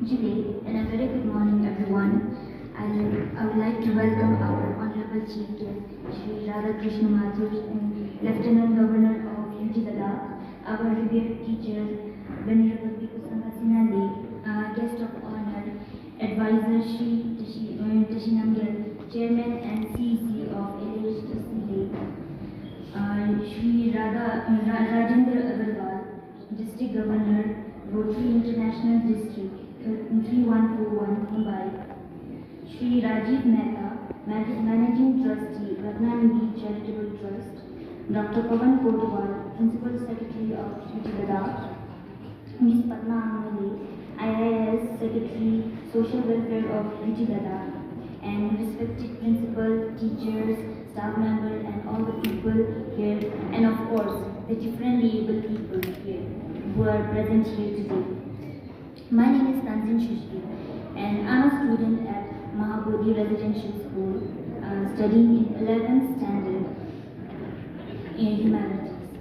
Julie, and a very good morning, everyone. I would like to welcome our Honorable Chief Guest, Shri Radhakrishna Mathur, Lieutenant Governor of Ladakh, our revered teacher, Venerable Bhikkhu Sangha Guest of Honor, Advisor Shri Tashinamgal, Chairman and CEC of LHTC, Shri Rajendra Agarwal, District Governor, Rotary International District, 3141 Mumbai, Shri Rajiv Mehta, Managing Trustee, Ratnamudi Charitable Trust, Dr. Pavan Kotwal, Principal Secretary of Ladakh, Ms. Padma Amale, IIS Secretary, Social Welfare of Ladakh, and respected principal, teachers, staff members, and all the people here, and of course, the differently able people here who are present here today. My name is Stanzin, and I'm a student at Mahabodhi Residential School, studying in 11th standard in humanities.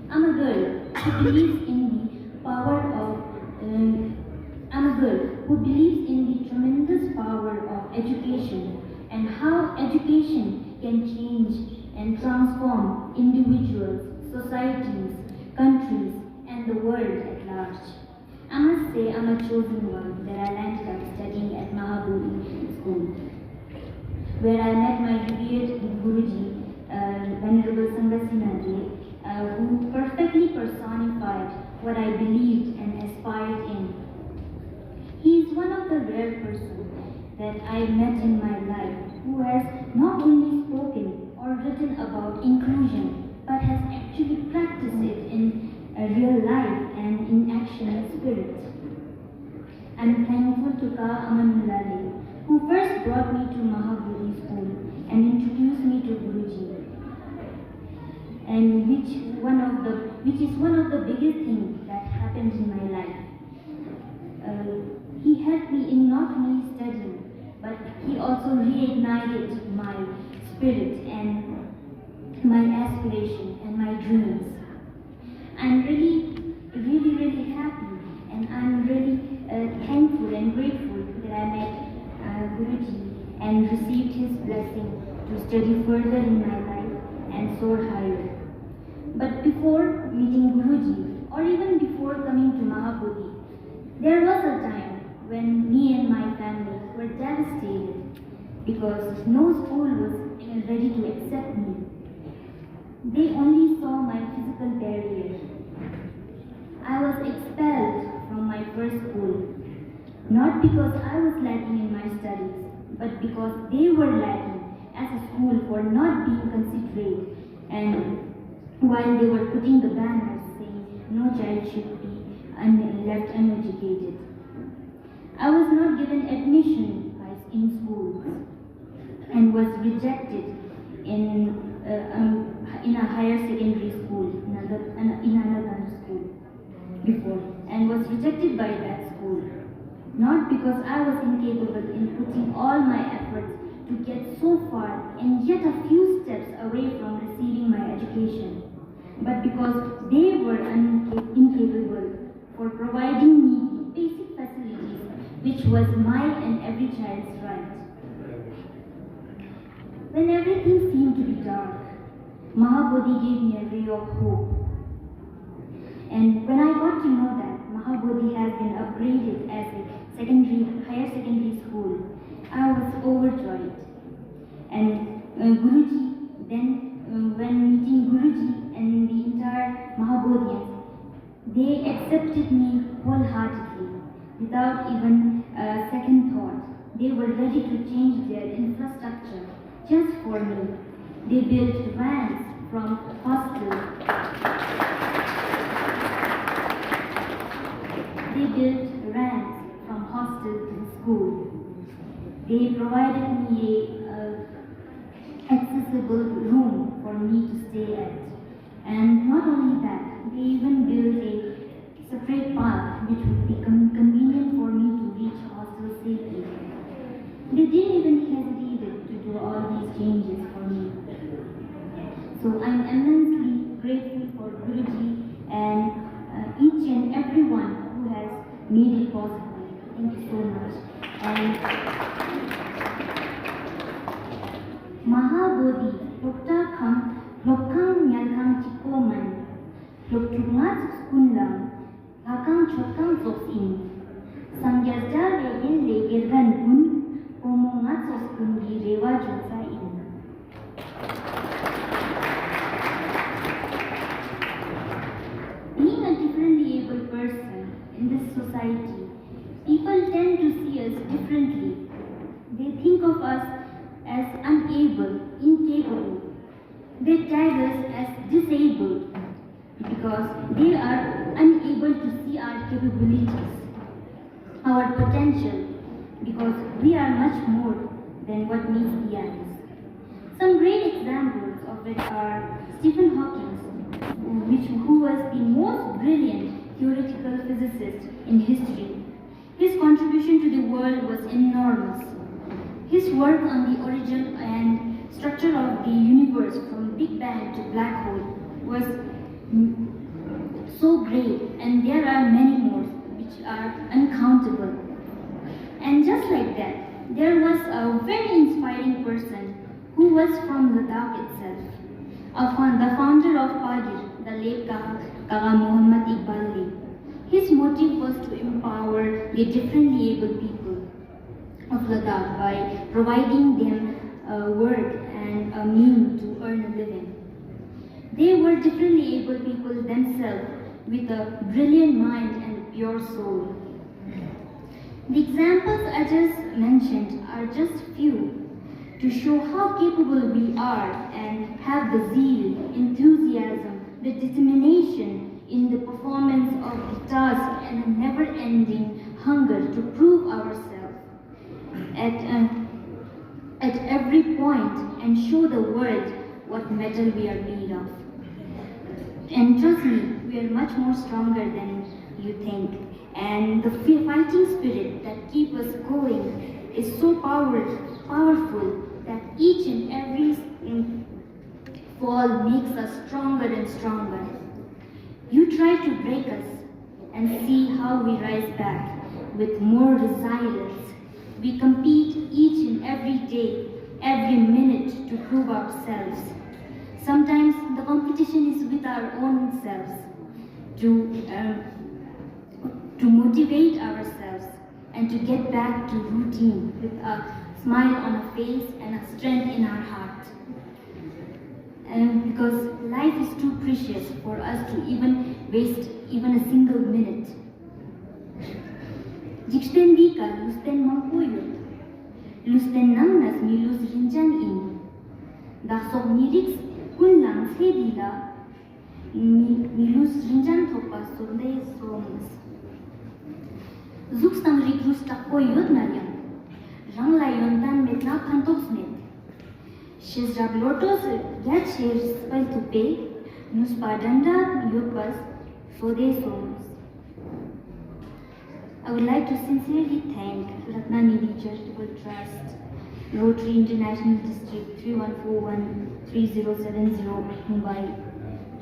I'm a girl who believes in the power of, I'm a girl who believes in the tremendous power of education and how education can change and transform individuals, societies, countries, and the world at large. I must say I'm a chosen one that I landed up studying at Mahabodhi School, where I met my revered Guruji, Venerable Sangha who perfectly personified what I believed and aspired in. He is one of the rare persons that I met in my life who has not only spoken or written about inclusion, but has actually practiced it in real life and in action and spirit. I'm thankful to Ka Aman Mulale, who first brought me to Mahabodhi School and introduced me to Guruji, and which is one of the biggest things that happened in my life. He helped me in not only studying, but he also reignited my spirit and my aspiration and my dreams. I'm really happy, and I'm really thankful and grateful that I met Guruji and received his blessing to study further in my life and soar higher. But before meeting Guruji, or even before coming to Mahabodhi, there was a time when me and my family were devastated because no school was ready to accept me. They only saw my physical barrier. I was expelled from my first school, not because I was lacking in my studies, but because they were lacking as a school for not being considerate, and while they were putting the banners saying no child should be left uneducated. I was not given admission in schools and was rejected in a higher secondary school, in another school before, and was rejected by that school. Not because I was incapable in putting all my efforts to get so far and yet a few steps away from receiving my education, but because they were incapable for providing me the basic facilities which was my and every child's right. When everything seemed to be dark, Mahabodhi gave me a ray of hope. And when I got to know that Mahabodhi has been upgraded as a higher secondary school, I was overjoyed. And Guruji, then when meeting Guruji and the entire Mahabodhians, they accepted me wholeheartedly, without even a second thought. They were ready to change their infrastructure just for me. They built vans from hostel. They built vans from hostel to school. They provided me a accessible room for me to stay at. And not only that, they even built a separate path which would be convenient for me to reach hostel safely. They didn't even hesitate to do all these changes for me. So I'm immensely grateful for Guruji and each and everyone who has made it possible. Thank you so much. And Mahabodhi, Lokta Kham, Lokang Nyalkang Chikoman, Loktungat Kunlam, Lakang Chokang Zosin, Sangyazda Regin Legergan Kun, Omongat Soskungi Rewa Josa In. Being a differently able person in this society, people tend to see us differently. They think of us as unable, incapable. They tag us as disabled because they are unable to see our capabilities, our potential, because we are much more than what meets the eyes. Some great examples of it are Stephen Hawking, who was the most brilliant theoretical physicist in history. His contribution to the world was enormous. His work on the origin and structure of the universe from Big Bang to black hole was so great, and there are many more which are uncountable. And just like that, there was a very inspiring person who was from Ladakh itself, the founder of Pagir, the late Kaga Muhammad Iqbal. His motive was to empower the differently able people of Ladakh by providing them work and a means to earn a living. They were differently able people themselves with a brilliant mind and a pure soul. The examples I just mentioned are just few to show how capable we are and have the zeal, enthusiasm, the determination in the performance of the task and a never-ending hunger to prove ourselves at every point and show the world what metal we are made of. And trust me, we are much more stronger than you think. And the fighting spirit that keeps us going is so powerful that each and every fall makes us stronger and stronger. You try to break us and see how we rise back with more resilience. We compete each and every day, every minute to prove ourselves. Sometimes the competition is with our own selves to motivate ourselves and to get back to routine with a smile on our face and a strength in our heart. And because life is too precious for us to even waste even a single minute. Jiksten dika lusten mangkuyot, lusten nangnas mi lus rinjan in, dasok nirix kun lang sedila mi lus rinjan thopa sunday somas. Zukstang rikrus takoyot nariam, rang layon tan metna kantoks met. Shizrab lotos yat shir spal tupe, nus padanda yopas sode somas. I would like to sincerely thank Ratnanidhi Charitable Trust, Rotary International District 3141-3070, Mumbai,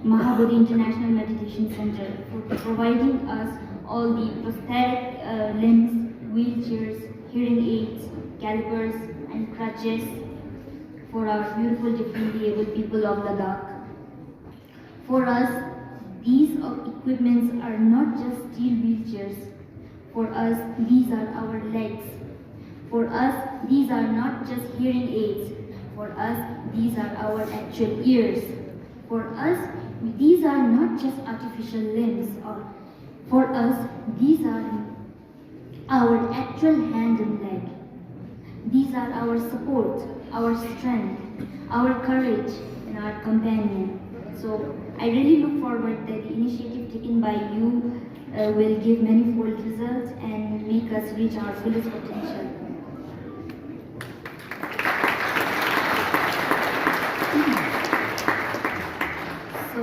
Mahabodhi International Meditation Center for providing us all the prosthetic limbs, wheelchairs, hearing aids, calipers, and crutches for our beautiful differently able people of Ladakh. For us, these equipments are not just steel wheelchairs. For us, these are our legs. For us, these are not just hearing aids. For us, these are our actual ears. For us, these are not just artificial limbs. For us, these are our actual hand and leg. These are our support, our strength, our courage, and our companion. So I really look forward that the initiative taken by you will give manifold results and make us reach our fullest potential. So,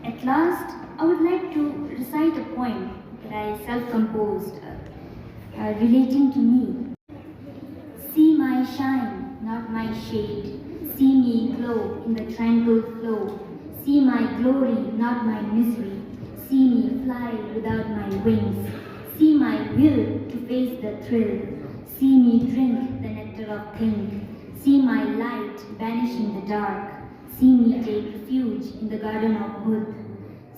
at last, I would like to recite a poem that I self-composed relating to me. See my shine, not my shade. See me glow in the tranquil flow. See my glory, not my misery. See me fly without my wings. See my will to face the thrill. See me drink the nectar of think. See my light banishing the dark. See me take refuge in the garden of Buddha.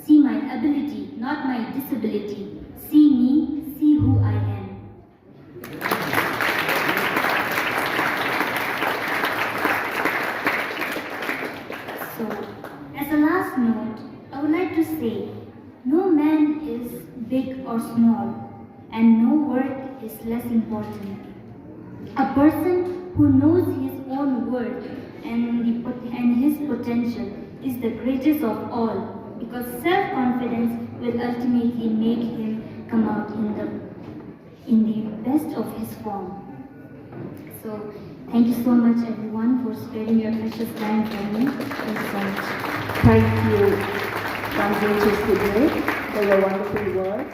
See my ability, not my disability. See me, see who I am. So, as a last note, I would like to say, no man is big or small, and no work is less important. A person who knows his own worth and his potential is the greatest of all, because self-confidence will ultimately make him come out in the best of his form. So, thank you so much everyone for sparing your precious time for me. Thank you so much. Thank you, Stanzin, Chusket. They were wonderful words.